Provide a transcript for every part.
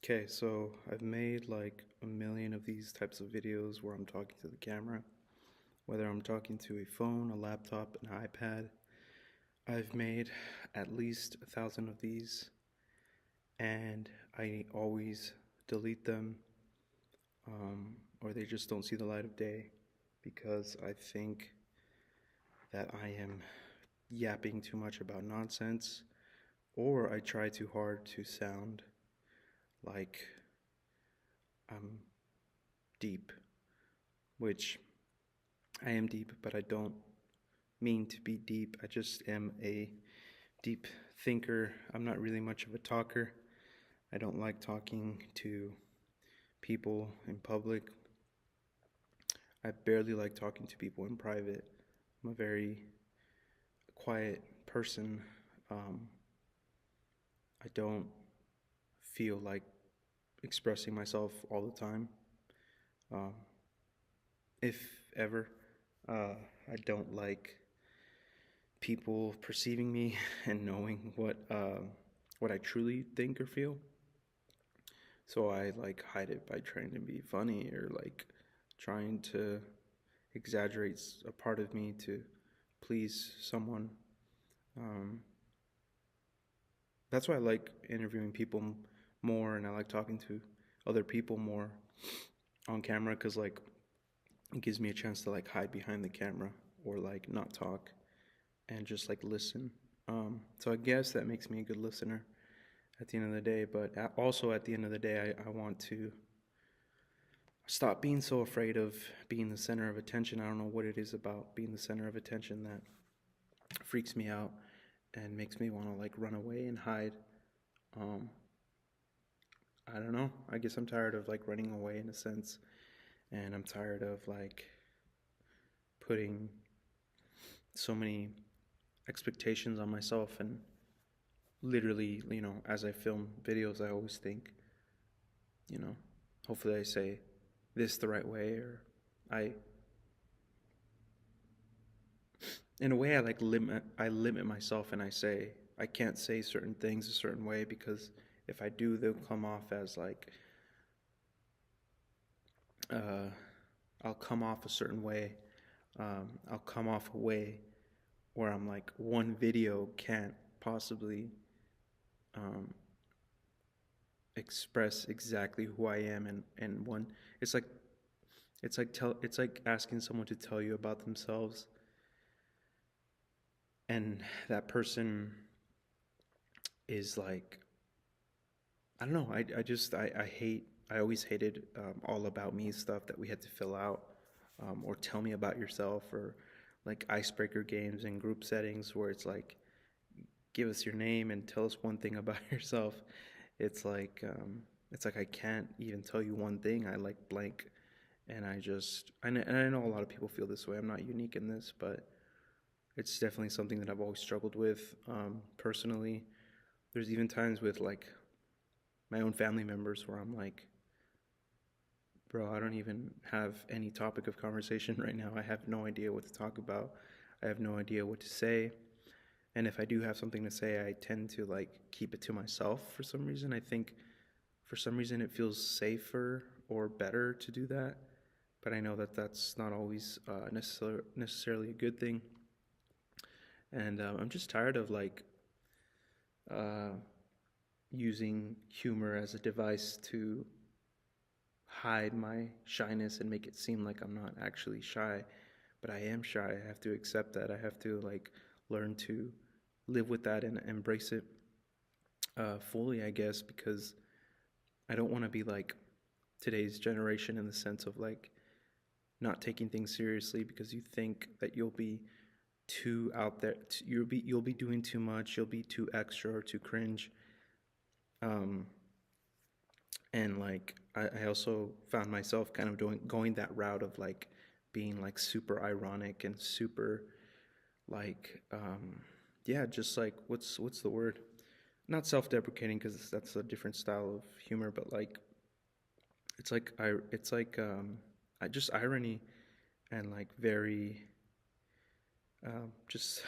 Okay, so I've made like a million of these types of videos where I'm talking to the camera, whether I'm talking to a phone, a laptop, an iPad. I've made at least 1,000 of these, and I always delete them, or they just don't see the light of day because I think that I am yapping too much about nonsense, or I try too hard to sound like I'm deep, which I am deep, but I don't mean to be deep. I just am a deep thinker. I'm not really much of a talker. I don't like talking to people in public. I barely like talking to people in private. I'm a very quiet person. Um, I don't feel like expressing myself all the time. Um, if ever, I don't like people perceiving me and knowing what I truly think or feel. So I like hide it by trying to be funny or like trying to exaggerate a part of me to please someone. Um, that's why I like interviewing people more, and I like talking to other people more on camera because like it gives me a chance to like hide behind the camera or like not talk and just like listen. So I guess that makes me a good listener at the end of the day. But also at the end of the day, I want to stop being so afraid of being the center of attention. I don't know what it is about being the center of attention that freaks me out and makes me want to like run away and hide. Um, I don't know. I guess I'm tired of like running away in a sense, and I'm tired of like putting so many expectations on myself and literally, as I film videos, I always think, you know, hopefully I say this the right way, or I, in a way, I limit myself, and I say I can't say certain things a certain way because if I do, they'll come off as like, uh, I'll come off a certain way. I'll come off a way where I'm like, one video can't possibly um, express exactly who I am, and one, it's like it's like asking someone to tell you about themselves, and that person is like, I don't know. I hate. I always hated all about me stuff that we had to fill out, or tell me about yourself, or like icebreaker games and group settings where it's like, give us your name and tell us one thing about yourself. It's like I can't even tell you one thing. I like blank, and I know a lot of people feel this way. I'm not unique in this, but it's definitely something that I've always struggled with personally. There's even times with like my own family members where I'm like, bro, I don't even have any topic of conversation right now. I have no idea what to talk about. I have no idea what to say. And if I do have something to say, I tend to like keep it to myself for some reason. I think for some reason it feels safer or better to do that. But I know that that's not always necessarily a good thing. And I'm just tired of like uh, using humor as a device to hide my shyness and make it seem like I'm not actually shy, but I am shy. I have to accept that. I have to like learn to live with that and embrace it fully, I guess, because I don't want to be like today's generation in the sense of like not taking things seriously because you think that you'll be too out there. You'll be doing too much. You'll be too extra or too cringe. Um, and like I also found myself kind of going that route of like being like super ironic and super like yeah, just like what's the word, not self-deprecating because that's a different style of humor, but like it's like I just irony and like very just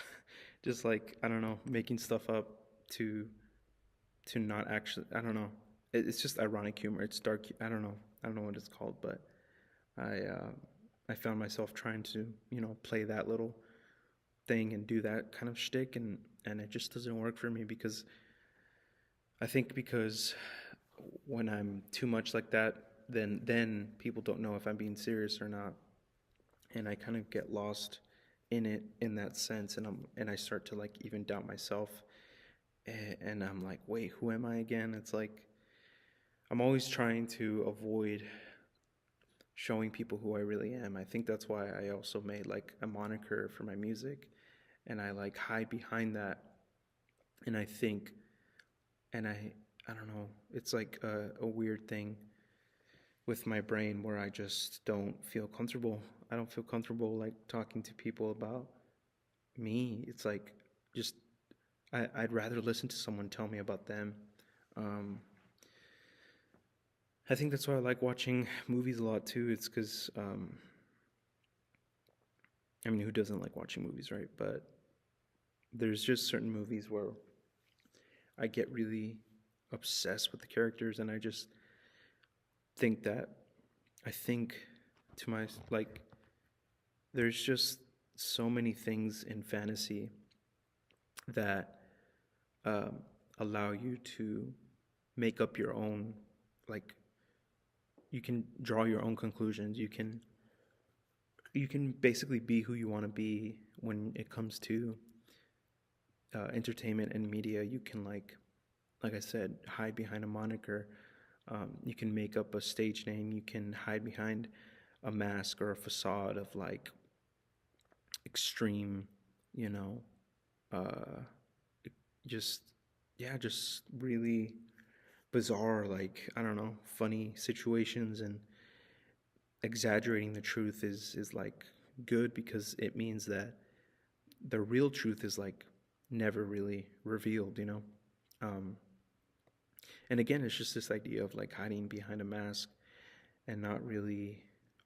just like I don't know, making stuff up to not actually, I don't know. it's just ironic humor. It's dark. I don't know what it's called, but I uh, I found myself trying to play that little thing and do that kind of shtick, and it just doesn't work for me because I think because when I'm too much like that, then people don't know if I'm being serious or not, and I kind of get lost in it in that sense, and I start to like even doubt myself, and I'm like, wait, who am I again? It's like I'm always trying to avoid showing people who I really am. I think that's why I also made like a moniker for my music, and I like hide behind that, and I think, and I don't know, it's like a weird thing with my brain where I just don't feel comfortable. I don't feel comfortable like talking to people about me. It's like just I'd rather listen to someone tell me about them. Um, I think that's why I like watching movies a lot too. It's because I mean, who doesn't like watching movies, right? But there's just certain movies where I get really obsessed with the characters, and I just think that I think to my like there's just so many things in fantasy that um, allow you to make up your own, like you can draw your own conclusions. You can basically be who you want to be when it comes to entertainment and media. You can like I said, hide behind a moniker. You can make up a stage name. You can hide behind a mask or a facade of like extreme, you know, uh, just yeah, just really bizarre, like I don't know, funny situations, and exaggerating the truth is like good because it means that the real truth is like never really revealed, you know. Um, and again, it's just this idea of like hiding behind a mask and not really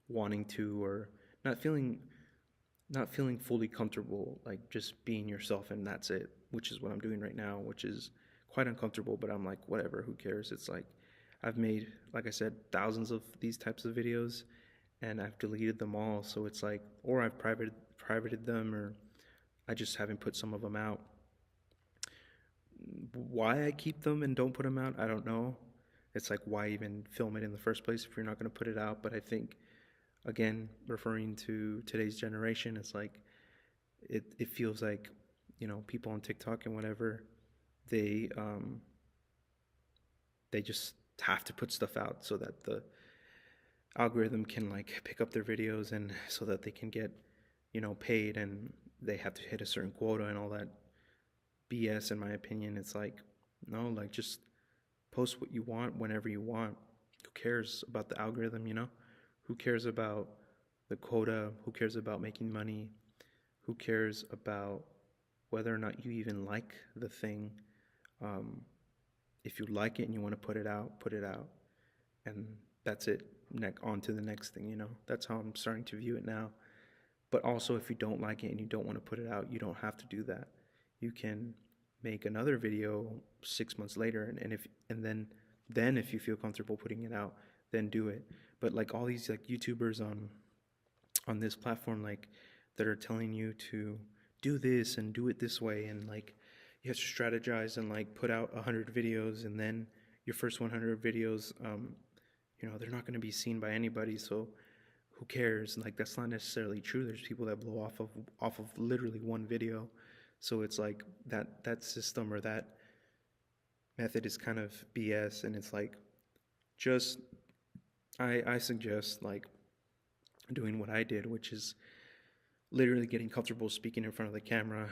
wanting to, or not feeling not feeling fully comfortable, like just being yourself, and that's it, which is what I'm doing right now, which is quite uncomfortable, but I'm like, whatever, who cares? It's like I've made, like I said, thousands of these types of videos, and I've deleted them all. So it's like, or I've privated them, or I just haven't put some of them out. Why I keep them and don't put them out, I don't know. It's like, why even film it in the first place if you're not going to put it out? But I think, again, referring to today's generation, it's like it feels like, people on TikTok and whatever, they they just have to put stuff out so that the algorithm can like pick up their videos, and so that they can get paid, and they have to hit a certain quota and all that BS. In my opinion, it's like, no, like just post what you want whenever you want. Who cares about the algorithm? Who cares about the quota? Who cares about making money? Who cares about whether or not you even like the thing? um, if you like it and you want to put it out, and that's it. On to the next thing. That's how I'm starting to view it now. But also, if you don't like it and you don't want to put it out, you don't have to do that. You can make another video 6 months later, and then if you feel comfortable putting it out, then do it. But like all these like YouTubers on this platform, like, that are telling you to do this and do it this way, and like you have to strategize and like put out 100 videos, and then your first 100 videos, they're not going to be seen by anybody, so who cares? Like, that's not necessarily true. There's people that blow off of literally one video. So it's like that system, or that method, is kind of BS. And it's like, just I suggest like doing what I did, which is literally getting comfortable speaking in front of the camera,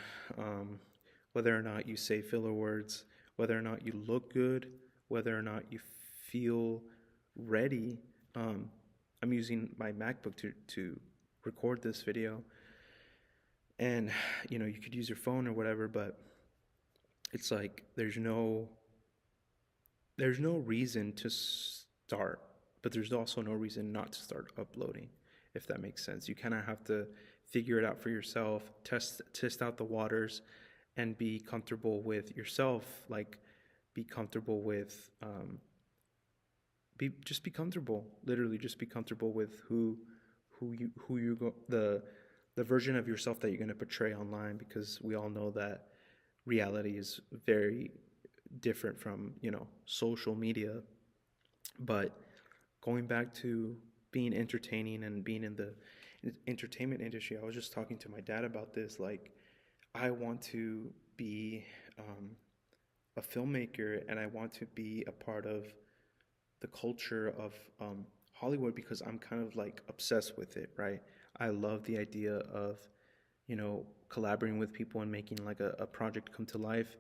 whether or not you say filler words, whether or not you look good, whether or not you feel ready. I'm using my MacBook to record this video, and you could use your phone or whatever, but it's like there's no reason to start, but there's also no reason not to start uploading, if that makes sense. You kind of have to figure it out for yourself, test out the waters, and be comfortable with yourself. Like, be comfortable with just be comfortable. Literally, just be comfortable with who you go the version of yourself that you're going to portray online, because we all know that reality is very different from, social media. But going back to being entertaining and being in the entertainment industry, I was just talking to my dad about this. Like, I want to be a filmmaker, and I want to be a part of the culture of Hollywood, because I'm kind of like obsessed with it, right? I love the idea of, collaborating with people and making like a project come to life.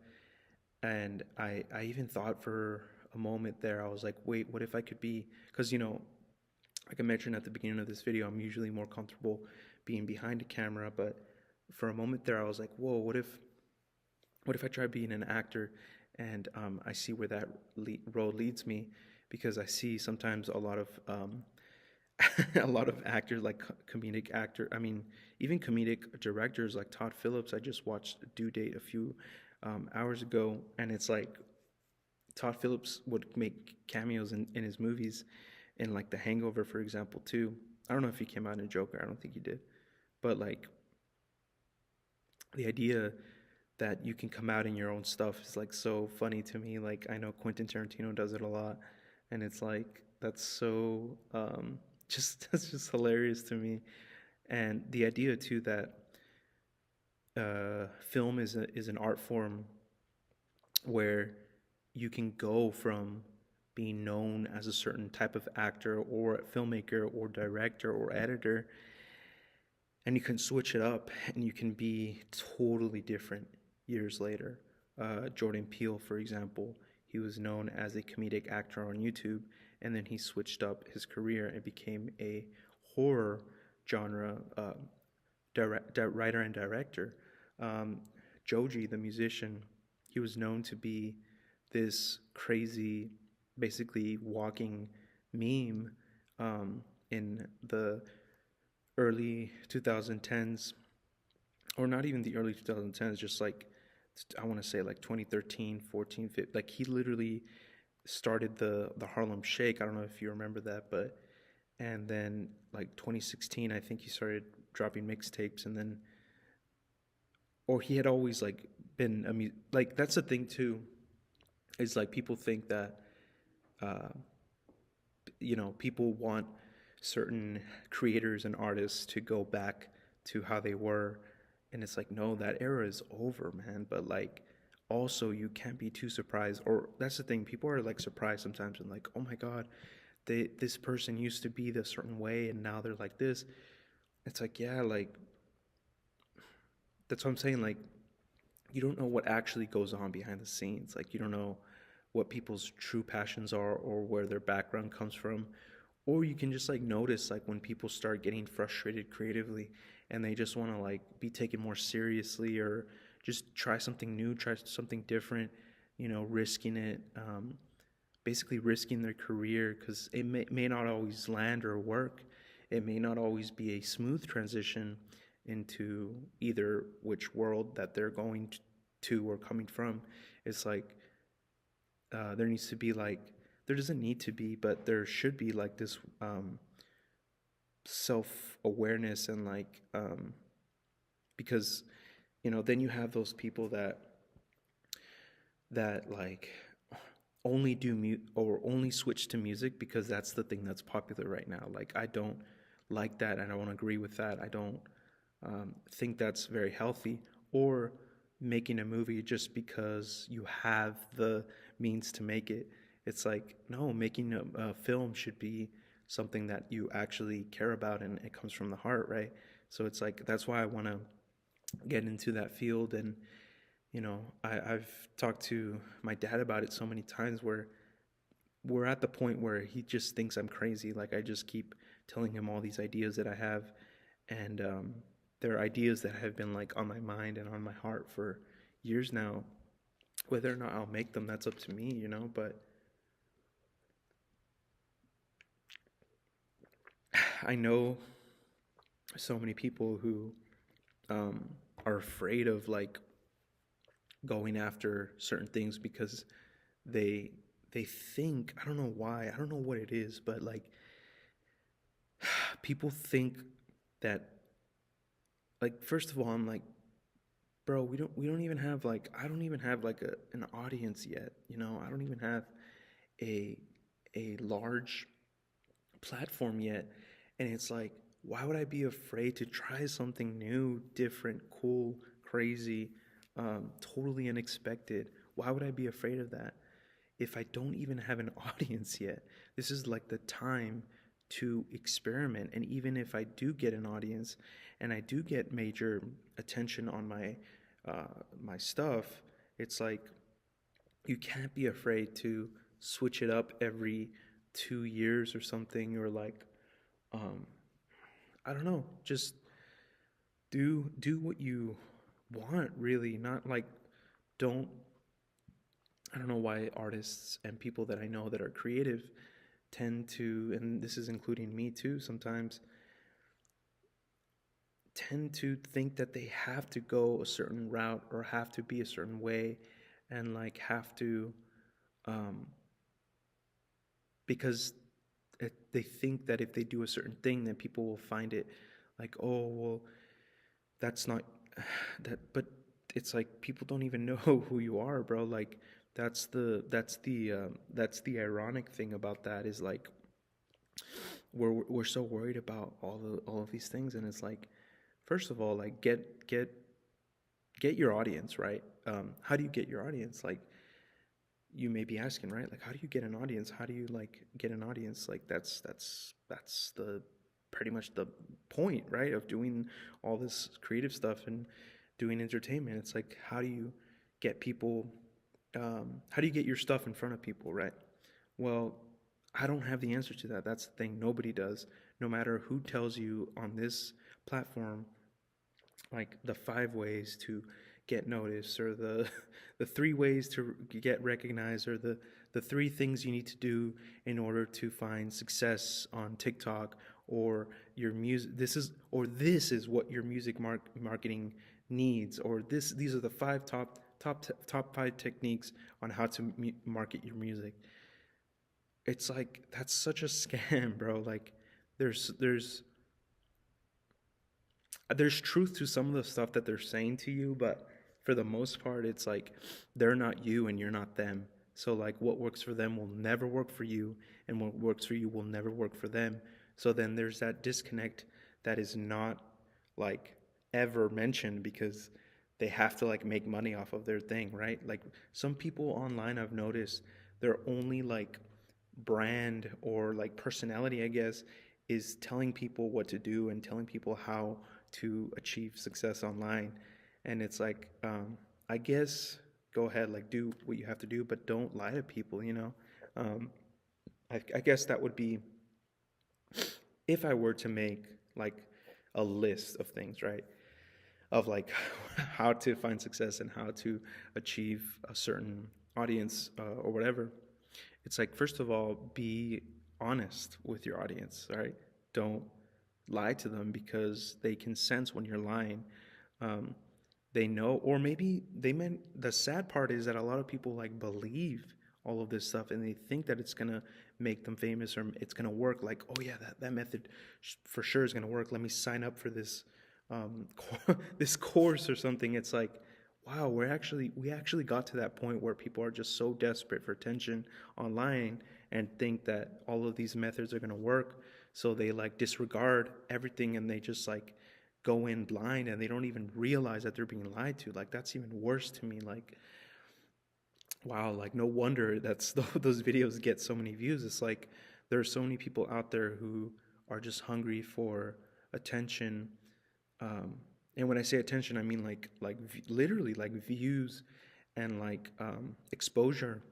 And I even thought for a moment there, I was like, wait, what if I could be, because, like I mentioned at the beginning of this video, I'm usually more comfortable being behind a camera. But for a moment there, I was like, whoa, what if I try being an actor? And I see where that road leads me, because I see sometimes a lot of a lot of actors, like comedic actor. I mean, even comedic directors like Todd Phillips. I just watched Due Date a few hours ago, and it's like Todd Phillips would make cameos in his movies, in like The Hangover, for example, too. I don't know if he came out in Joker. I don't think he did, but like the idea that you can come out in your own stuff is like so funny to me. Like, I know Quentin Tarantino does it a lot, and it's like that's so just that's just hilarious to me. And the idea too that film is an art form where you can go from being known as a certain type of actor or filmmaker or director or editor, and you can switch it up and you can be totally different years later. Jordan Peele, for example, he was known as a comedic actor on YouTube, and then he switched up his career and became a horror genre writer and director. Joji, the musician, he was known to be this crazy, basically walking meme in the early 2010s, or not even the early 2010s, just like, I want to say like 2013, 14, 15. Like, he literally started the Harlem Shake. I don't know if you remember that, but and then like 2016, I think he started dropping mixtapes, and then, or he had always like been like, that's the thing too, is like people think that uh, people want certain creators and artists to go back to how they were, and it's like, no, that era is over, man. But like, also, you can't be too surprised, or that's the thing, people are like surprised sometimes and like, oh my god, this person used to be this certain way and now they're like this. It's like, yeah, like, that's what I'm saying. Like, you don't know what actually goes on behind the scenes. Like, you don't know what people's true passions are or where their background comes from. Or you can just like notice, like, when people start getting frustrated creatively and they just want to like be taken more seriously, or just try something new, try something different, risking it, basically risking their career, because it may not always land or work. It may not always be a smooth transition into either which world that they're going to or coming from. It's like, there needs to be like, there doesn't need to be, but there should be like this self-awareness, and like, because then you have those people that like only do or only switch to music because that's the thing that's popular right now. Like, I don't like that, and I don't agree with that. I don't think that's very healthy. Or making a movie just because you have the means to make it. It's like, no, making a film should be something that you actually care about, and it comes from the heart, right? So it's like, that's why I want to get into that field. And I've talked to my dad about it so many times, where we're at the point where he just thinks I'm crazy. Like, I just keep telling him all these ideas that I have, and they're ideas that have been like on my mind and on my heart for years now. Whether or not I'll make them, that's up to me, but I know so many people who are afraid of like going after certain things because they they think, I don't know why, I don't know what it is, but like people think that, like, first of all, I'm like, bro, we don't even have like, I don't even have like an audience yet, you know? I don't even have a a large platform yet. And it's like, why would I be afraid to try something new, different, cool, crazy, totally unexpected? Why would I be afraid of that if I don't even have an audience yet? This is like the time to experiment. And even if I do get an audience and I do get major attention on my stuff, it's like you can't be afraid to switch it up every 2 years or something, or like, um, I don't know, just do what you want, really. Not like, don't. I don't know why artists and people that I know that are creative tend to, and this is including me too, sometimes tend to think that they have to go a certain route or have to be a certain way, and like have to, um, because they think that if they do a certain thing, then people will find it like, oh, well, that's not that. But it's like people don't even know who you are, bro. Like that's the ironic thing about that is like we're so worried about all of these things, and it's like, first of all, like get your audience, right? How do you get your audience? Like, you may be asking, right? Like, how do you get an audience? How do you like get an audience? Like, that's the pretty much the point, right, of doing all this creative stuff and doing entertainment. It's like, how do you get people? How do you get your stuff in front of people, right? Well, I don't have the answer to that. That's the thing. Nobody does. No matter who tells you on this platform, like the 5 ways to get noticed, or the the 3 ways to get recognized, or the 3 things you need to do in order to find success on TikTok, or your music. This is what your music marketing needs, or these are the 5 top 5 techniques on how to market your music. It's like, that's such a scam, bro. Like, there's there's truth to some of the stuff that they're saying to you, but for the most part, it's like they're not you and you're not them. So like, what works for them will never work for you, and what works for you will never work for them. So then there's that disconnect that is not like ever mentioned, because they have to like make money off of their thing, right? Like, some people online, I've noticed, their only like brand or like personality, I guess, is telling people what to do and telling people how to achieve success online. And it's like, I guess, go ahead, like, do what you have to do, but don't lie to people, you know? Um, I guess that would be, if I were to make like a list of things, right? Of like how to find success and how to achieve a certain audience, or whatever. It's like, first of all, be honest with your audience, right? Don't lie to them, because they can sense when you're lying. Um, they know, or maybe they meant, the sad part is that a lot of people like believe all of this stuff, and they think that it's gonna make them famous, or it's gonna work. Like, oh yeah, that method for sure is gonna work. Let me sign up for this um, this course or something. It's like, wow, we actually got to that point where people are just so desperate for attention online, and think that all of these methods are going to work, so they like disregard everything, and they just like go in blind, and they don't even realize that they're being lied to. Like, that's even worse to me. Like, wow, like, no wonder that's those videos get so many views. It's like there are so many people out there who are just hungry for attention. um, and when I say attention, I mean like literally like views, and like exposure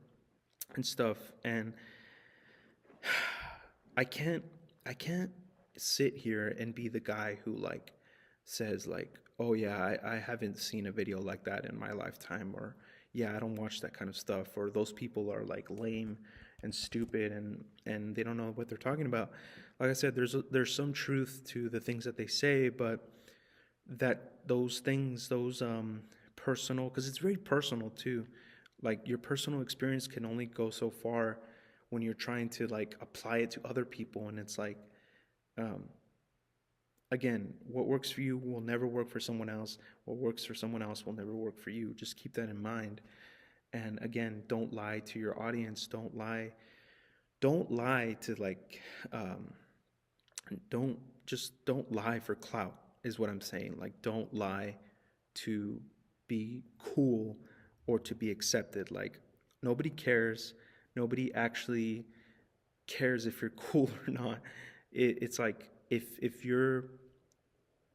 and stuff. And I can't I can't sit here and be the guy who like says like, oh yeah, I haven't seen a video like that in my lifetime, or yeah, I don't watch that kind of stuff, or those people are like lame and stupid, and they don't know what they're talking about. Like I said, there's some truth to the things that they say, but that those things, those personal, because it's very personal too. Like your personal experience can only go so far when you're trying to like apply it to other people. And it's like, um, again, what works for you will never work for someone else. What works for someone else will never work for you. Just keep that in mind. And again, don't lie to your audience. Don't lie to like, um, don't don't lie for clout, is what I'm saying. Like, don't lie to be cool or to be accepted. Like, nobody cares. Nobody actually cares if you're cool or not. It's like if you're,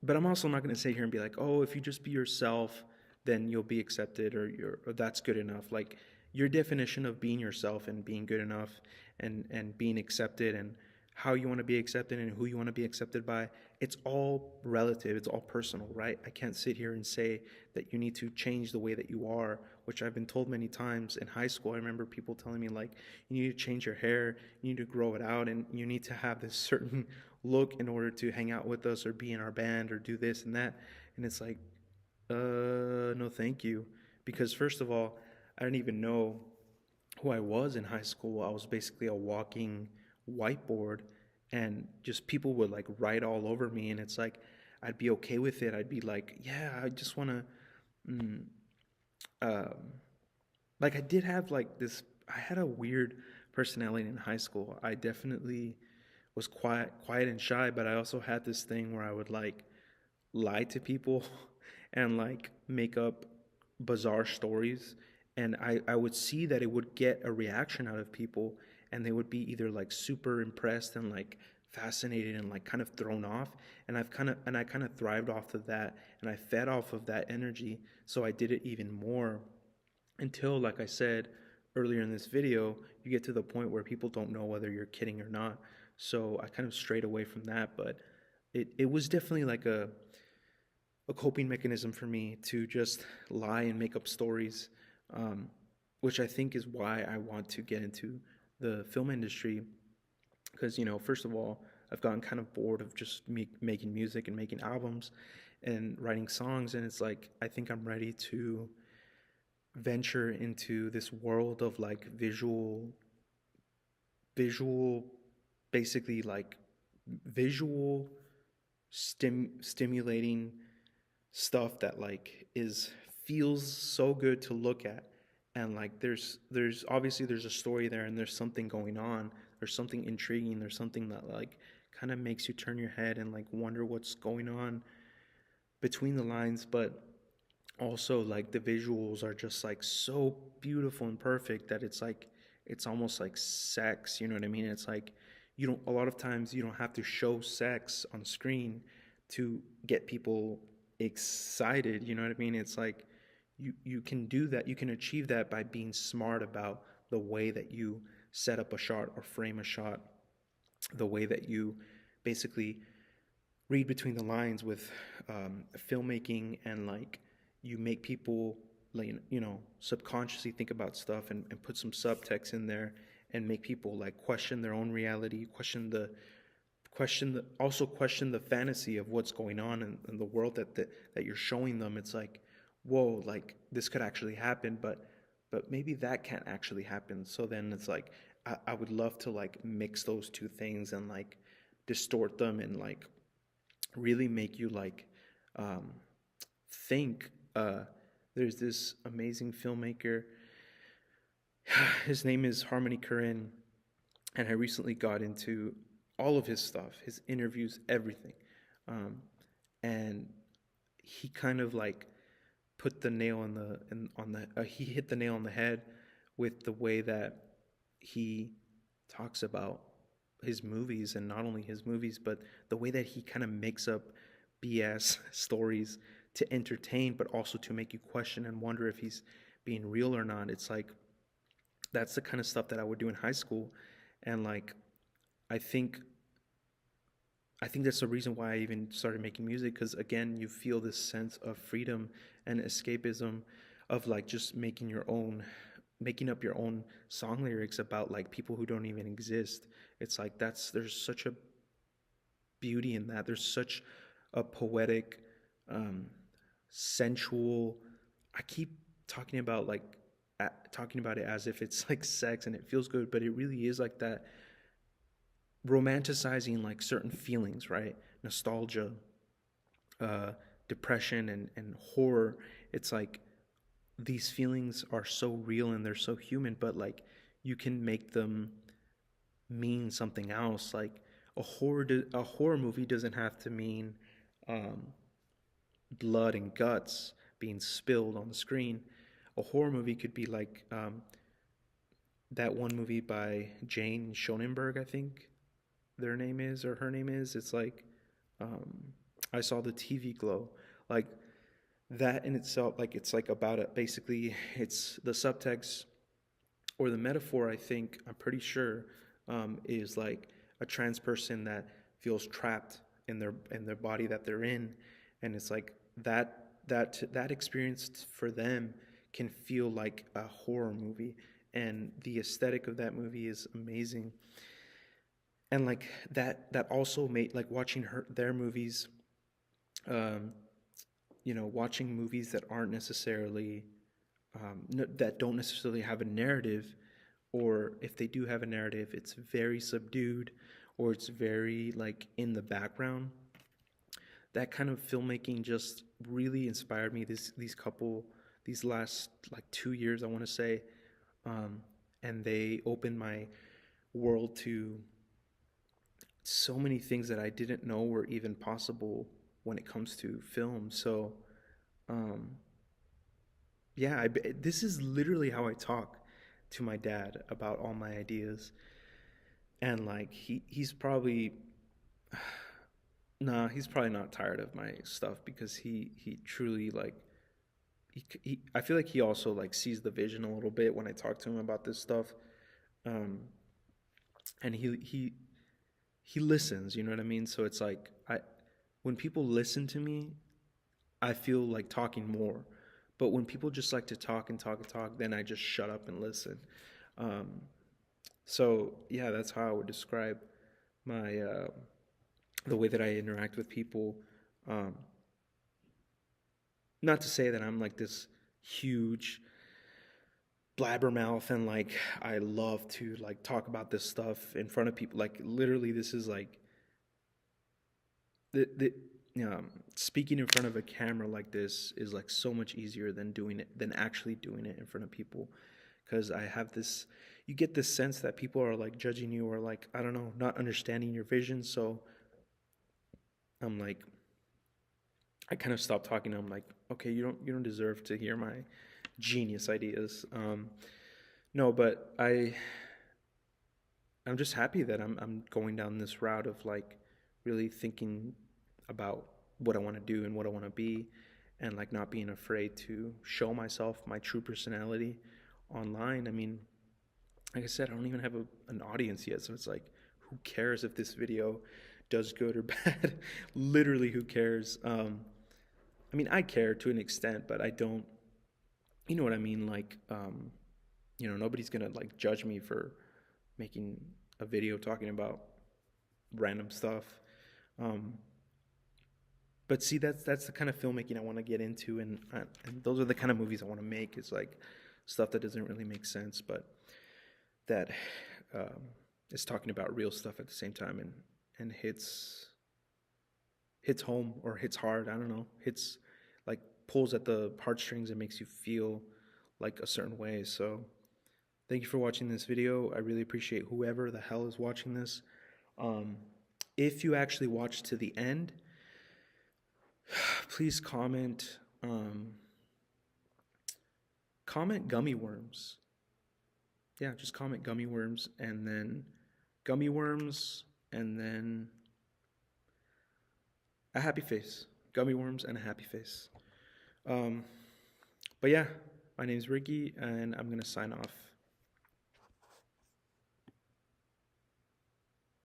but I'm also not going to sit here and be like, oh, if you just be yourself, then you'll be accepted, or that's good enough. Like, your definition of being yourself and being good enough and being accepted and how you want to be accepted and who you want to be accepted by, it's all relative. It's all personal, right? I can't sit here and say that you need to change the way that you are, which I've been told many times in high school. I remember people telling me, like, you need to change your hair, you need to grow it out, and you need to have this certain look in order to hang out with us or be in our band or do this and that. And it's like, no, thank you. Because first of all, I didn't even know who I was in high school. I was basically a walking whiteboard, and just people would like write all over me. And it's like, I'd be okay with it. I'd be like, yeah, I just want to, mm, um, like, I did have like this, I had a weird personality in high school. I definitely was quiet and shy, but I also had this thing where I would like lie to people and like make up bizarre stories. And I would see that it would get a reaction out of people, and they would be either like super impressed and like fascinated and like kind of thrown off. And I kind of thrived off of that, and I fed off of that energy. So I did it even more until, like I said earlier in this video, you get to the point where people don't know whether you're kidding or not. So I kind of strayed away from that, but it was definitely like a coping mechanism for me to just lie and make up stories, um, which I think is why I want to get into the film industry. Because, first of all, I've gotten kind of bored of just me making music and making albums and writing songs, and it's like I think I'm ready to venture into this world of like visual, basically like visual stimulating stuff that like is feels so good to look at. And like there's obviously there's a story there, and there's something going on, there's something intriguing, there's something that like kind of makes you turn your head and like wonder what's going on between the lines. But also like the visuals are just like so beautiful and perfect that it's like it's almost like sex, you know what I mean? It's like you don't a lot of times you don't have to show sex on screen to get people excited, you know what I mean? It's like you can do that, you can achieve that by being smart about the way that you set up a shot or frame a shot, the way that you basically read between the lines with filmmaking, and like you make people like subconsciously think about stuff, and put some subtext in there and make people like question their own reality, question the fantasy of what's going on in the world that you're showing them. It's like, whoa, like this could actually happen, but maybe that can't actually happen. So then it's like I would love to like mix those two things and like distort them and like really make you like um, think. There's this amazing filmmaker. His name is Harmony Korine, and I recently got into all of his stuff, his interviews, everything. Um, and he kind of like put the nail on the he hit the nail on the head with the way that he talks about his movies, and not only his movies, but the way that he kind of makes up BS stories to entertain, but also to make you question and wonder if he's being real or not. It's like that's the kind of stuff that I would do in high school, and like I think I think that's the reason why I even started making music, because again, you feel this sense of freedom and escapism of like just making up your own song lyrics about like people who don't even exist. It's like there's such a beauty in that. There's such a poetic, sensual. I keep talking about like talking about it as if it's like sex and it feels good, but it really is like that, romanticizing like certain feelings, right? Nostalgia, uh, depression, and horror. It's like these feelings are so real and they're so human, but like you can make them mean something else. Like a horror movie doesn't have to mean um, blood and guts being spilled on the screen. A horror movie could be like that one movie by Jane Schonenberg, I think their name is, or her name is. It's like um, I saw the TV glow. Like that in itself, like it's like about it. Basically, it's the subtext or the metaphor. I think I'm pretty sure is like a trans person that feels trapped in their body that they're in, and it's like that experience for them can feel like a horror movie, and the aesthetic of that movie is amazing. And like that also made like watching their movies, um, watching movies that aren't necessarily that don't necessarily have a narrative, or if they do have a narrative, it's very subdued, or it's very like in the background. That kind of filmmaking just really inspired me these last like 2 years, I want to say, um, and they opened my world to so many things that I didn't know were even possible when it comes to film. So, um, yeah, this is literally how I talk to my dad about all my ideas, and like he's probably nah, he's probably not tired of my stuff, because he truly like I feel like he also like sees the vision a little bit when I talk to him about this stuff, um, and he listens. You know what I mean? So it's like when people listen to me, I feel like talking more. But when people just like to talk and talk and talk, then I just shut up and listen. Um, so yeah, that's how I would describe my the way that I interact with people. Um, Not to say that I'm like this huge blabbermouth and like I love to like talk about this stuff in front of people. Like literally, this is like the speaking in front of a camera like this is like so much easier than actually doing it in front of people, because I have this, you get this sense that people are like judging you, or like, I don't know, not understanding your vision. So I'm like, I kind of stopped talking. I'm like, okay, you don't deserve to hear my genius ideas. No, but I'm just happy that I'm going down this route of like really thinking about what I want to do and what I want to be, and like not being afraid to show myself, my true personality online. I mean, like I said, I don't even have an audience yet, so it's like, who cares if this video does good or bad? Literally, who cares? I mean, I care to an extent, but I don't. You know what I mean? Like, nobody's gonna like judge me for making a video talking about random stuff. Um, but see, that's the kind of filmmaking I want to get into, and those are the kind of movies I want to make. Is like stuff that doesn't really make sense, but that um, is talking about real stuff at the same time, and hits home or hits hard. I don't know. Hits like pulls at the heartstrings and makes you feel like a certain way. So thank you for watching this video. I really appreciate whoever the hell is watching this. Um, if you actually watch to the end, please comment gummy worms. Yeah, just comment gummy worms, and then gummy worms, and then a happy face. Gummy worms and a happy face. Um, but yeah, my name's Ricky, and I'm gonna sign off.